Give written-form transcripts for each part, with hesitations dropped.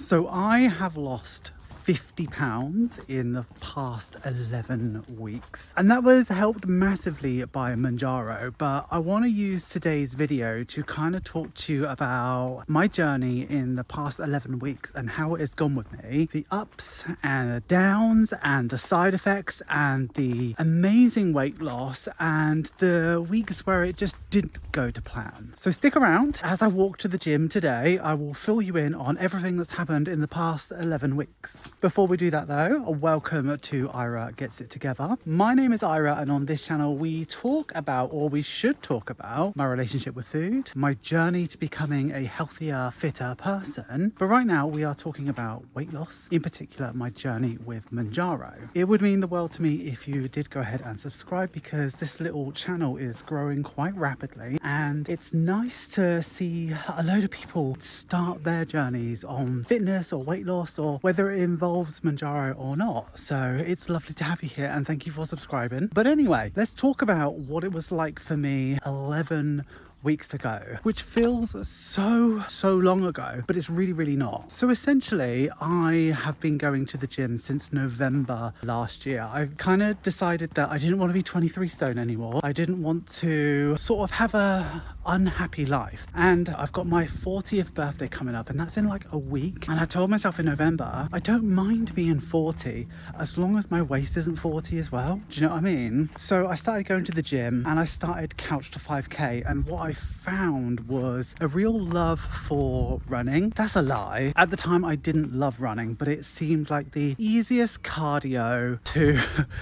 So I have lost 50 pounds in the past 11 weeks, and that was helped massively by Mounjaro. But I want to use today's video to kind of talk to you about my journey in the past 11 weeks and how it has gone with me, the ups and the downs and the side effects and the amazing weight loss and the weeks where it just didn't go to plan. So stick around. As I walk to the gym today, I will fill you in on everything that's happened in the past 11 weeks. Before we do that though, welcome to Ira Gets It Together. My name is Ira, and on this channel we talk about, or we should talk about, my relationship with food, my journey to becoming a healthier, fitter person. But right now we are talking about weight loss, in particular my journey with Mounjaro. It would mean the world to me if you did go ahead and subscribe, because this little channel is growing quite rapidly, and it's nice to see a load of people start their journeys on fitness or weight loss, or whether it involves Mounjaro or not. So it's lovely to have you here, and thank you for subscribing. But anyway, let's talk about what it was like for me 11 weeks ago, which feels so long ago, but it's really not. So essentially I have been going to the gym since November last year. I kind of decided that I didn't want to be 23 stone anymore. I didn't want to sort of have a unhappy life, and I've got my 40th birthday coming up, and that's in like a week. And I told myself in November, I don't mind being 40 as long as my waist isn't 40 as well. Do you know what I mean? So I started going to the gym and I started Couch to 5k, and what I found was a real love for running. That's a lie. At the time I didn't love running, but it seemed like the easiest cardio to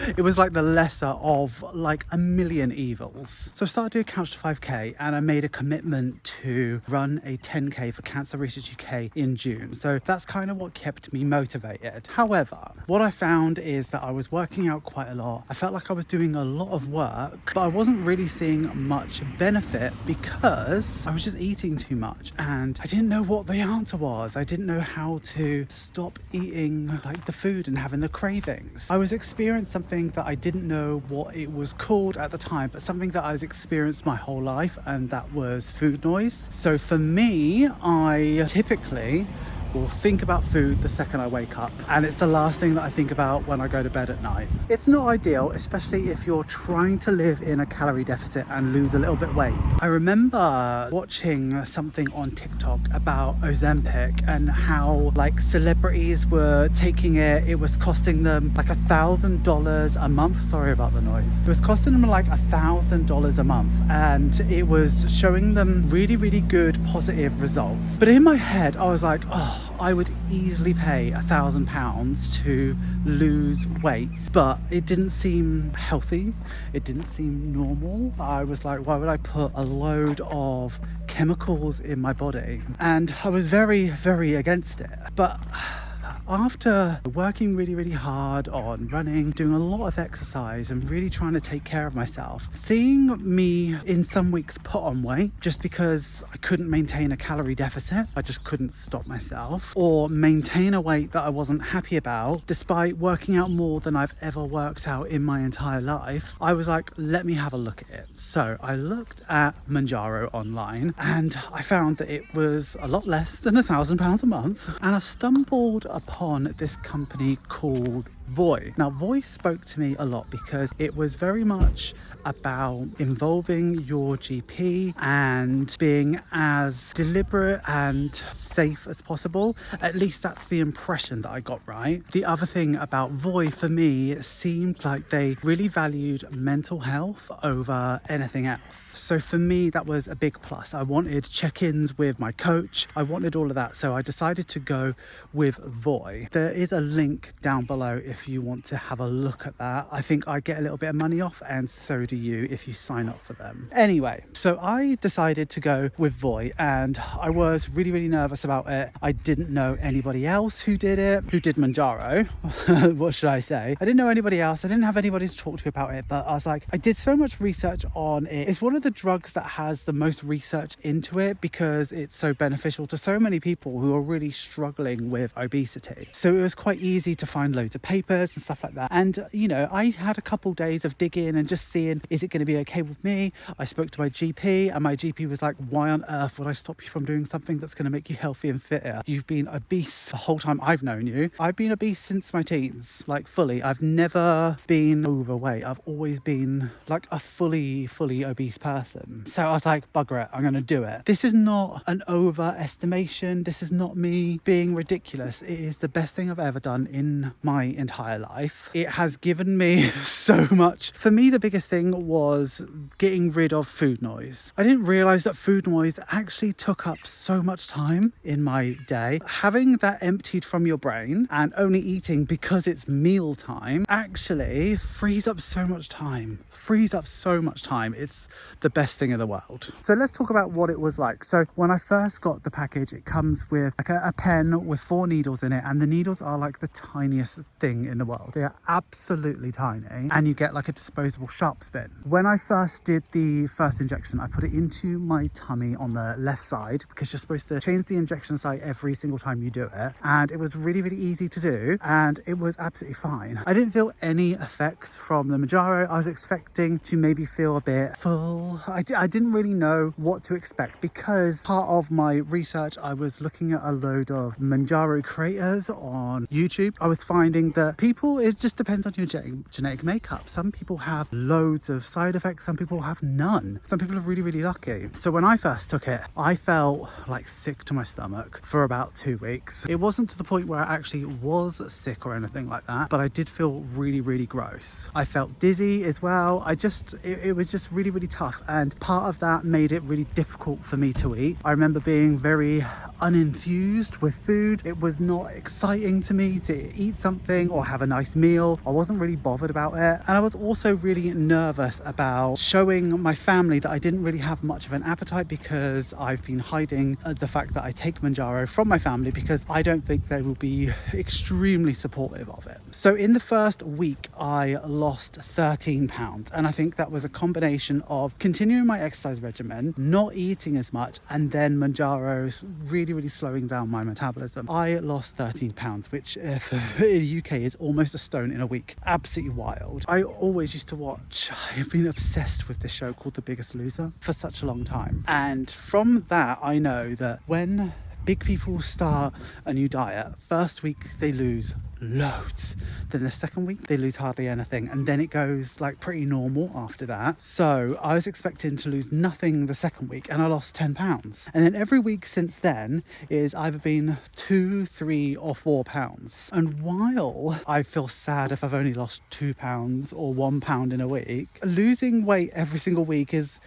it was like the lesser of like a million evils. So I started doing Couch to 5k, and I made a commitment to run a 10k for Cancer Research UK in June. So that's kind of what kept me motivated. However, what I found is that I was working out quite a lot. I felt like I was doing a lot of work, but I wasn't really seeing much benefit because I was just eating too much, and I didn't know what the answer was. I didn't know how to stop eating like the food and having the cravings. I was experiencing something that I didn't know what it was called at the time, but something that I've experienced my whole life, and that was food noise. So for me, I typically will think about food the second I wake up, and it's the last thing that I think about when I go to bed at night. It's not ideal, especially if you're trying to live in a calorie deficit and lose a little bit weight. I remember watching something on TikTok about Ozempic and how like celebrities were taking it. It was costing them like $1,000 a month. Sorry about the noise. It was costing them like $1,000 a month, and it was showing them really good positive results. But in my head I was like, oh, I would easily pay £1,000 to lose weight, but it didn't seem healthy. It didn't seem normal. I was like, why would I put a load of chemicals in my body? And I was very against it. But after working really hard on running, doing a lot of exercise and really trying to take care of myself, seeing me in some weeks put on weight just because I couldn't maintain a calorie deficit, I just couldn't stop myself, or maintain a weight that I wasn't happy about despite working out more than I've ever worked out in my entire life, I was like, let me have a look at it. So I looked at Mounjaro online, and I found that it was a lot less than £1,000 a month, and I stumbled upon this company called Voy. Now Voy spoke to me a lot because it was very much about involving your GP and being as deliberate and safe as possible. At least that's the impression that I got, right? The other thing about Voy for me, it seemed like they really valued mental health over anything else. So for me, that was a big plus. I wanted check-ins with my coach. I wanted all of that. So I decided to go with Voy. There is a link down below if you want to have a look at that. I think I get a little bit of money off, and so do you if you sign up for them. Anyway, so I decided to go with Voy, and I was really nervous about it. I didn't know anybody else who did Mounjaro. What should I say? I didn't know anybody else. I didn't have anybody to talk to about it, but I was like, I did so much research on it. It's one of the drugs that has the most research into it because it's so beneficial to so many people who are really struggling with obesity. So it was quite easy to find loads of papers papers and stuff like that. And, you know, I had a couple days of digging and just seeing, is it going to be okay with me? I spoke to my GP and my GP was like, why on earth would I stop you from doing something that's going to make you healthy and fitter? You've been obese the whole time I've known you. I've been obese since my teens, like fully. I've never been overweight. I've always been like a fully obese person. So I was like, bugger it, I'm going to do it. This is not an overestimation. This is not me being ridiculous. It is the best thing I've ever done in my entire life. It has given me so much. For me, the biggest thing was getting rid of food noise. I didn't realize that food noise actually took up so much time in my day. Having that emptied from your brain and only eating because it's meal time actually frees up so much time. It's the best thing in the world. So let's talk about what it was like. So when I first got the package, it comes with like a pen with 4 needles in it, and the needles are like the tiniest thing in the world. They are absolutely tiny, and you get like a disposable sharp spin. When I first did the first injection, I put it into my tummy on the left side because you're supposed to change the injection site every single time you do it, and it was really easy to do, and it was absolutely fine. I didn't feel any effects from the Mounjaro. I was expecting to maybe feel a bit full. I didn't really know what to expect because part of my research, I was looking at a load of Mounjaro creators on YouTube. I was finding that people, it just depends on your genetic makeup. Some people have loads of side effects, some people have none. Some people are really lucky. So when I first took it, I felt like sick to my stomach for about 2 weeks. It wasn't to the point where I actually was sick or anything like that, but I did feel really gross. I felt dizzy as well. It was just really tough, and part of that made it really difficult for me to eat. I remember being very unenthused with food. It was not exciting to me to eat something or have a nice meal. I wasn't really bothered about it, and I was also really nervous about showing my family that I didn't really have much of an appetite because I've been hiding the fact that I take Mounjaro from my family because I don't think they will be extremely supportive of it. So in the first week, I lost 13 pounds, and I think that was a combination of continuing my exercise regimen, not eating as much, and then Mounjaro really slowing down my metabolism. I lost 13 pounds, which in the UK is almost a stone in a week. Absolutely wild. I always used to watch, I've been obsessed with this show called The Biggest Loser for such a long time, and from that I know that when big people start a new diet, first week they lose loads, then the second week they lose hardly anything, and then it goes like pretty normal after that. So I was expecting to lose nothing the second week, and I lost 10 pounds, and then every week since then is either been 2, 3 or 4 pounds. And while I feel sad if I've only lost 2 pounds or 1 pound in a week, losing weight every single week is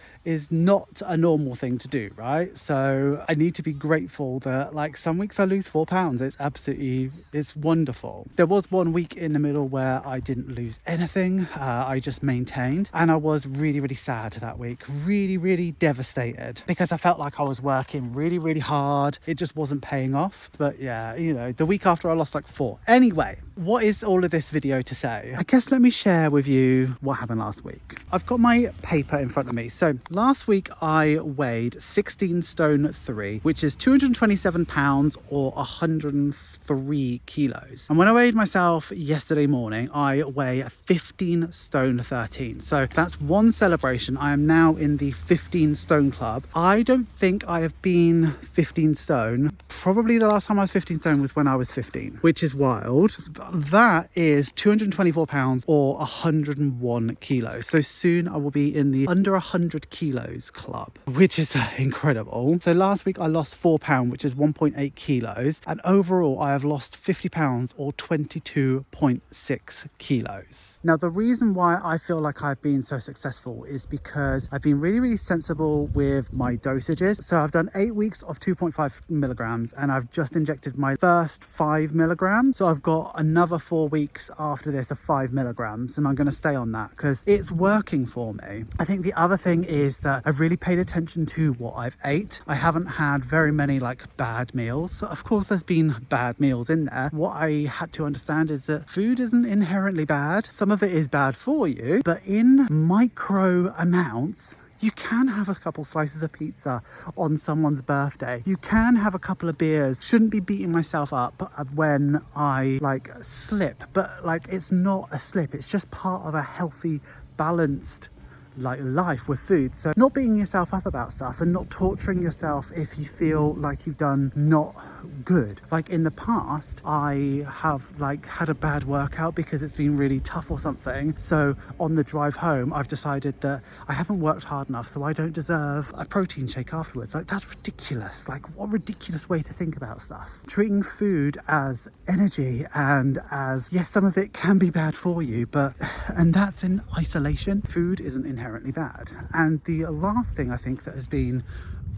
not a normal thing to do, right? So I need to be grateful that like some weeks I lose 4 pounds. It's wonderful. There was 1 week in the middle where I didn't lose anything. I just maintained, and I was really sad that week. Really devastated because I felt like I was working really hard. It just wasn't paying off. But yeah, you know, the week after I lost like 4. Anyway, what is all of this video to say? I guess let me share with you what happened last week. I've got my paper in front of me. So last week I weighed 16 stone 3, which is 227 pounds or 103 kilos. And when I weighed myself yesterday morning, I weigh 15 stone 13. So that's one celebration. I am now in the 15 stone club. I don't think I have been 15 stone. Probably the last time I was 15 stone was when I was 15, which is wild. That is 224 pounds or 101 kilos. So soon I will be in the under 100 kilos club, which is incredible. So last week I lost 4 pounds, which is 1.8 kilos. And overall I have lost 50 pounds or 22.6 kilos. Now, the reason why I feel like I've been so successful is because I've been really sensible with my dosages. So I've done 8 weeks of 2.5 milligrams, and I've just injected my first 5 milligrams. So I've got another 4 weeks after this of 5 milligrams, and I'm going to stay on that because it's working for me. I think the other thing is that I've really paid attention to what I've ate. I haven't had very many like bad meals. So of course there's been bad meals in there. What I had to understand is that food isn't inherently bad. Some of it is bad for you, but in micro amounts You can have a couple slices of pizza on someone's birthday. You can have a couple of beers. Shouldn't be beating myself up when I like slip, but like it's not a slip. It's just part of a healthy, balanced like life with food. So not beating yourself up about stuff and not torturing yourself if you feel like you've done not good. Like in the past, I have like had a bad workout because it's been really tough or something. So on the drive home, I've decided that I haven't worked hard enough, so I don't deserve a protein shake afterwards. Like that's ridiculous. Like what a ridiculous way to think about stuff. Treating food as energy and as, yes, some of it can be bad for you, and that's in isolation. Food isn't inherently bad. And the last thing I think that has been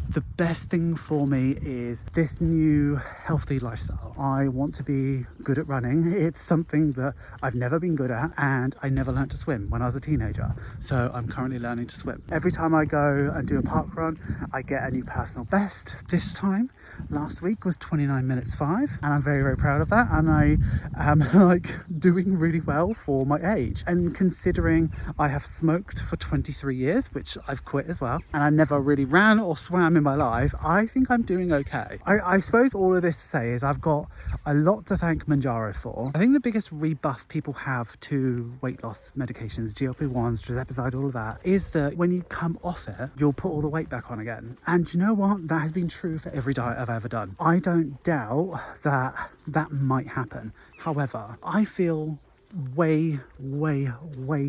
the best thing for me is this new healthy lifestyle. I want to be good at running. It's something that I've never been good at, and I never learned to swim when I was a teenager. So I'm currently learning to swim. Every time I go and do a park run, I get a new personal best. This time, last week, was 29 minutes 5, and I'm very, very proud of that. And I am like doing really well for my age. And considering I have smoked for 23 years, which I've quit as well, and I never really ran or swam in my life, I think I'm doing okay. I suppose all of this to say is I've got a lot to thank Mounjaro for. I think the biggest rebuff people have to weight loss medications, GLP-1s, Tirzepatide, all of that, is that when you come off it, you'll put all the weight back on again. And you know what? That has been true for every diet I've ever done. I don't doubt that that might happen. However, I feel way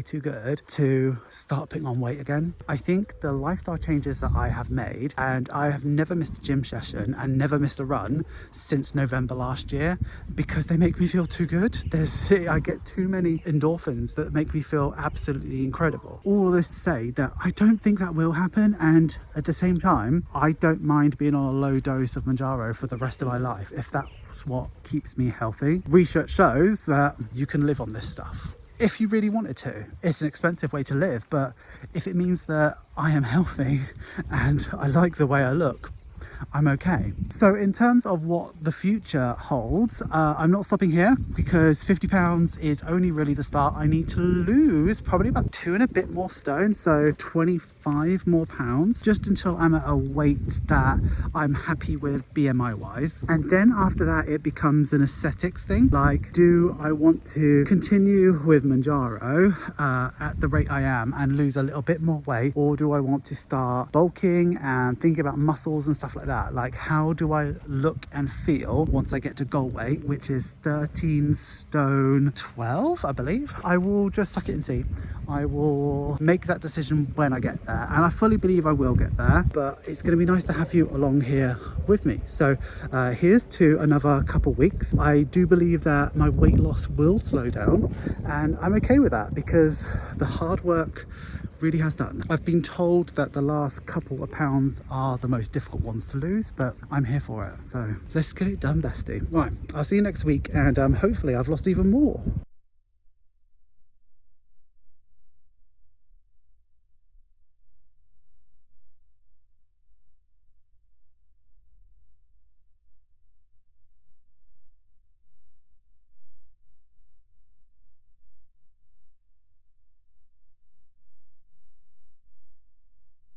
too good to start putting on weight again. I think the lifestyle changes that I have made, and I have never missed a gym session and never missed a run since November last year, because they make me feel too good. I get too many endorphins that make me feel absolutely incredible. All of this to say that I don't think that will happen, and at the same time, I don't mind being on a low dose of Mounjaro for the rest of my life if that's what keeps me healthy. Research shows that you can live on this stuff if you really wanted to. It's an expensive way to live, but if it means that I am healthy and I like the way I look, I'm okay. So in terms of what the future holds, I'm not stopping here, because 50 pounds is only really the start. I need to lose probably about 2 and a bit more stone, so 25 more pounds, just until I'm at a weight that I'm happy with BMI wise. And then after that, it becomes an aesthetics thing. Like, do I want to continue with Mounjaro at the rate I am and lose a little bit more weight, or do I want to start bulking and thinking about muscles and stuff like that? Like, how do I look and feel once I get to goal weight, which is 13 stone 12, I believe? I will just suck it and see. I will make that decision when I get there, and I fully believe I will get there, but it's going to be nice to have you along here with me. So here's to another couple weeks. I do believe that my weight loss will slow down, and I'm okay with that because the hard work really has done. I've been told that the last couple of pounds are the most difficult ones to lose, but I'm here for it. So let's get it done, bestie. Right, I'll see you next week, and hopefully I've lost even more.